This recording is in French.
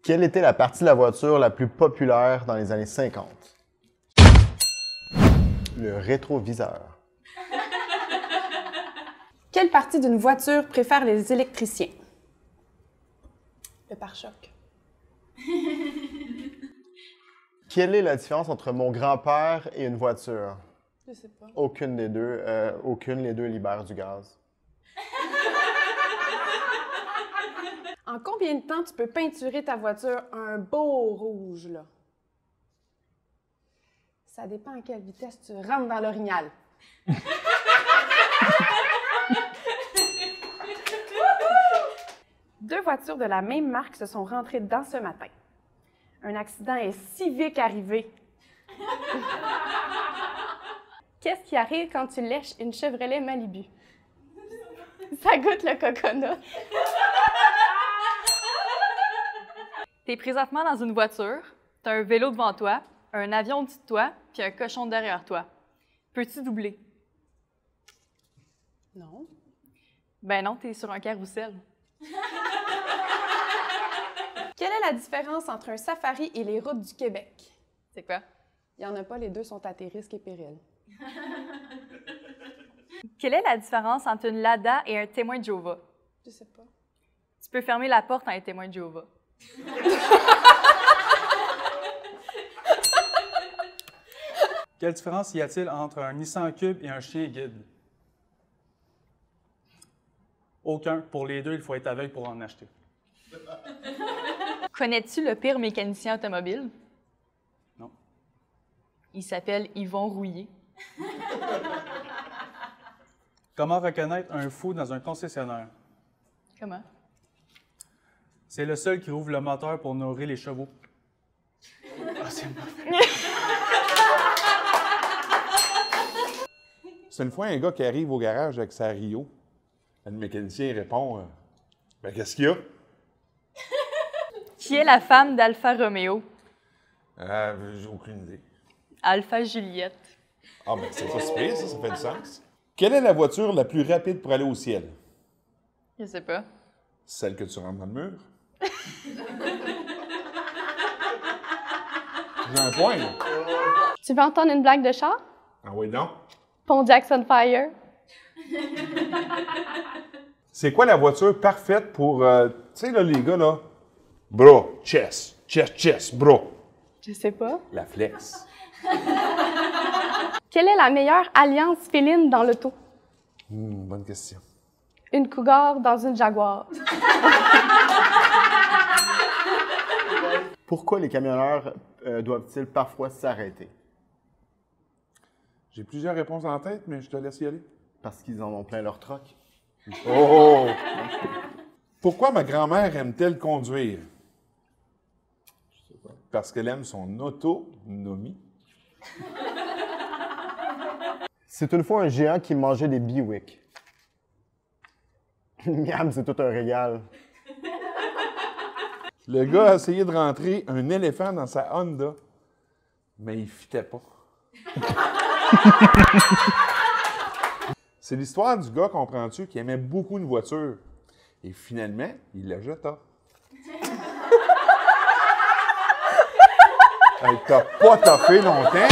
Quelle était la partie de la voiture la plus populaire dans les années 50? Le rétroviseur. Quelle partie d'une voiture préfèrent les électriciens? Le pare-choc. Quelle est la différence entre mon grand-père et une voiture? Je sais pas. Aucune des deux. Les deux libèrent du gaz. En combien de temps tu peux peinturer ta voiture un beau rouge, là? Ça dépend à quelle vitesse tu rentres dans l'orignal. Deux voitures de la même marque se sont rentrées dedans ce matin. Un accident est si vite arrivé. Qu'est-ce qui arrive quand tu lèches une Chevrolet Malibu? Ça goûte le coconut. T'es présentement dans une voiture, t'as un vélo devant toi, un avion au-dessus de toi, puis un cochon derrière toi. Peux-tu doubler? Non. Ben non, t'es sur un carrousel. Quelle est la différence entre un safari et les routes du Québec? C'est quoi? Il n'y en a pas, les deux sont à tes risques et périls. Quelle est la différence entre une Lada et un témoin de Jéhovah? Je sais pas. Tu peux fermer la porte en un témoin de Jéhovah. Quelle différence y a-t-il entre un Nissan Cube et un chien guide? Aucun. Pour les deux, il faut être aveugle pour en acheter. Connais-tu le pire mécanicien automobile? Non. Il s'appelle Yvon Rouillé. Comment reconnaître un fou dans un concessionnaire? Comment? C'est le seul qui ouvre le moteur pour nourrir les chevaux. Ah, c'est mauvais. C'est une fois un gars qui arrive au garage avec sa Rio. Le mécanicien répond ben, qu'est-ce qu'il y a? Qui est la femme d'Alfa Romeo? J'ai aucune idée. Alpha Juliette. Ah, ben c'est pas si pire, ça fait du sens. Quelle est la voiture la plus rapide pour aller au ciel? Je sais pas. Celle que tu rentres dans le mur. J'ai un point, là. Tu veux entendre une blague de char? Ah oui, non? Pont Jackson Fire. C'est quoi la voiture parfaite pour, tu sais, là, les gars, là? Bras, chest, chest, chest, bras. Je sais pas. La flex. Quelle est la meilleure alliance féline dans l'auto? Bonne question. Une cougar dans une Jaguar. Pourquoi les camionneurs doivent-ils parfois s'arrêter? J'ai plusieurs réponses en tête, mais je te laisse y aller. Parce qu'ils en ont plein leur troc. Oh! Pourquoi ma grand-mère aime-t-elle conduire? Je sais pas. Parce qu'elle aime son autonomie. C'est une fois un géant qui mangeait des Biwick. Miam, c'est tout un régal. Le gars a essayé de rentrer un éléphant dans sa Honda, mais il fitait pas. C'est l'histoire du gars, comprends-tu, qui aimait beaucoup une voiture. Et finalement, il la jeta. Hey, t'as pas taffé longtemps.